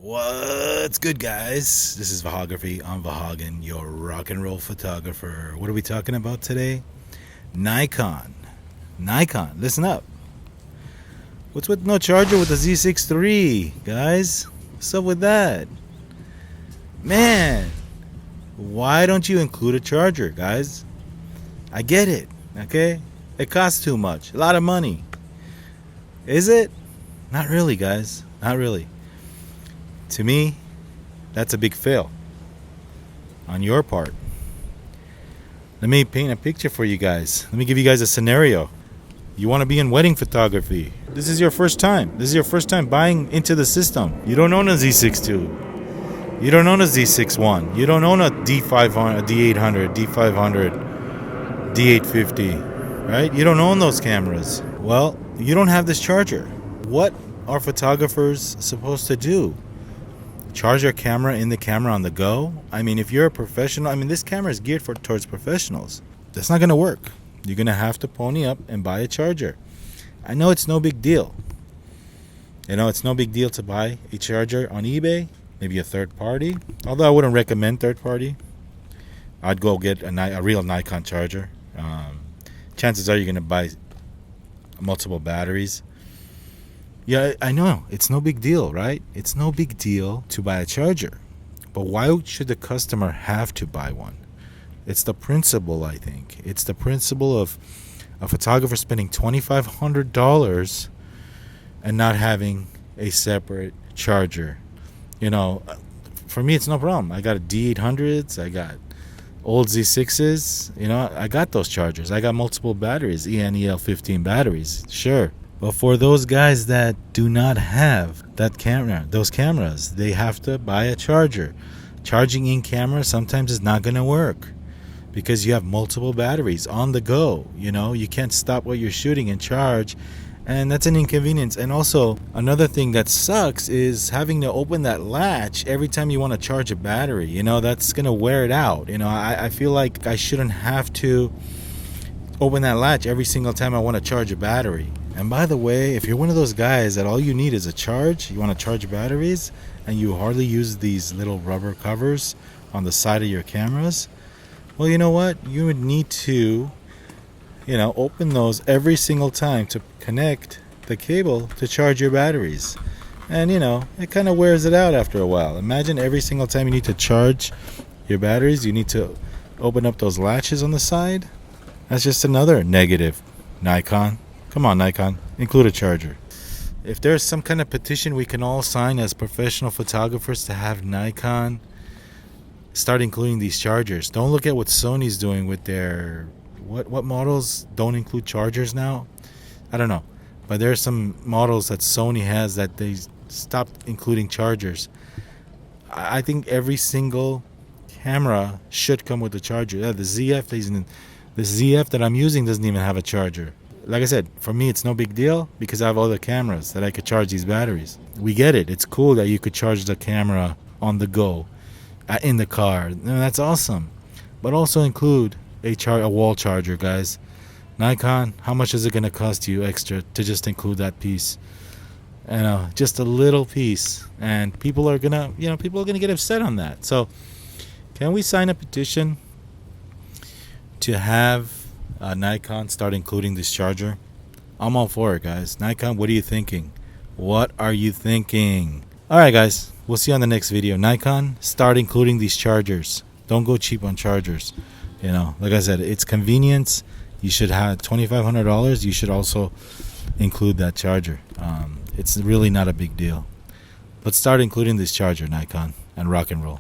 What's good, guys? This is Vahagraphy. I'm Vahagan, your rock and roll photographer. What are we talking about today? Nikon. Listen up. What's with no charger with the Z6 III, guys? What's up with that? Man, why don't you include a charger, guys? I get it, okay? It costs too much. A lot of money. Is it? Not really, guys. Not really. To me, that's a big fail on your part. Let me paint a picture for you guys. Let me give you guys a scenario. You want to be in wedding photography. This is your first time. This is your first time buying into the system. You don't own a Z6 II. You don't own a Z6 I. You don't own a D500, a D800, D500, D850, right? You don't own those cameras. Well, you don't have this charger. What are photographers supposed to do? Charge your camera in the camera on the go? I mean, if you're a professional, this camera is geared towards professionals. That's not going to work. You're going to have to pony up and buy a charger. I know it's no big deal. It's no big deal to buy a charger on eBay, maybe a third party. Although I wouldn't recommend third party. I'd go get a real Nikon charger. Chances are you're going to buy multiple batteries. Yeah, I know. It's no big deal, right? It's no big deal to buy a charger. But why should the customer have to buy one? It's the principle, I think. It's the principle of a photographer spending $2,500 and not having a separate charger. For me, it's no problem. I got a D800s. I got old Z6s. I got those chargers. I got multiple batteries, EL15 batteries. Sure. But for those guys that do not have those cameras, they have to buy a charger. Charging in camera sometimes is not going to work because you have multiple batteries on the go. You can't stop what you're shooting and charge, and that's an inconvenience. And also, another thing that sucks is having to open that latch every time you want to charge a battery. That's going to wear it out. I feel like I shouldn't have to open that latch every single time I want to charge a battery. And by the way, if you're one of those guys that all you need is a charge, you want to charge batteries, and you hardly use these little rubber covers on the side of your cameras, well, you know what? You would need to, open those every single time to connect the cable to charge your batteries. And, it kind of wears it out after a while. Imagine every single time you need to charge your batteries, you need to open up those latches on the side. That's just another negative. Nikon. Come on, Nikon. Include a charger. If there's some kind of petition we can all sign as professional photographers to have Nikon start including these chargers. Don't look at what Sony's doing with their... What models don't include chargers now? I don't know. But there's some models that Sony has that they stopped including chargers. I think every single camera should come with a charger. The ZF that I'm using doesn't even have a charger. Like I said, for me, it's no big deal because I have other cameras that I could charge these batteries. We get it. It's cool that you could charge the camera on the go, in the car. That's awesome. But also include a wall charger, guys. Nikon, how much is it going to cost you extra to just include that piece? Just a little piece. And people are gonna get upset on that. So, can we sign a petition to have Nikon start including this charger? I'm all for it, guys. Nikon, what are you thinking? What are you thinking? Alright, guys, we'll see you on the next video. Nikon, start including these chargers. Don't go cheap on chargers. Like I said, it's convenience. You should have $2,500. You should also include that charger. It's really not a big deal. But start including this charger, Nikon, and rock and roll.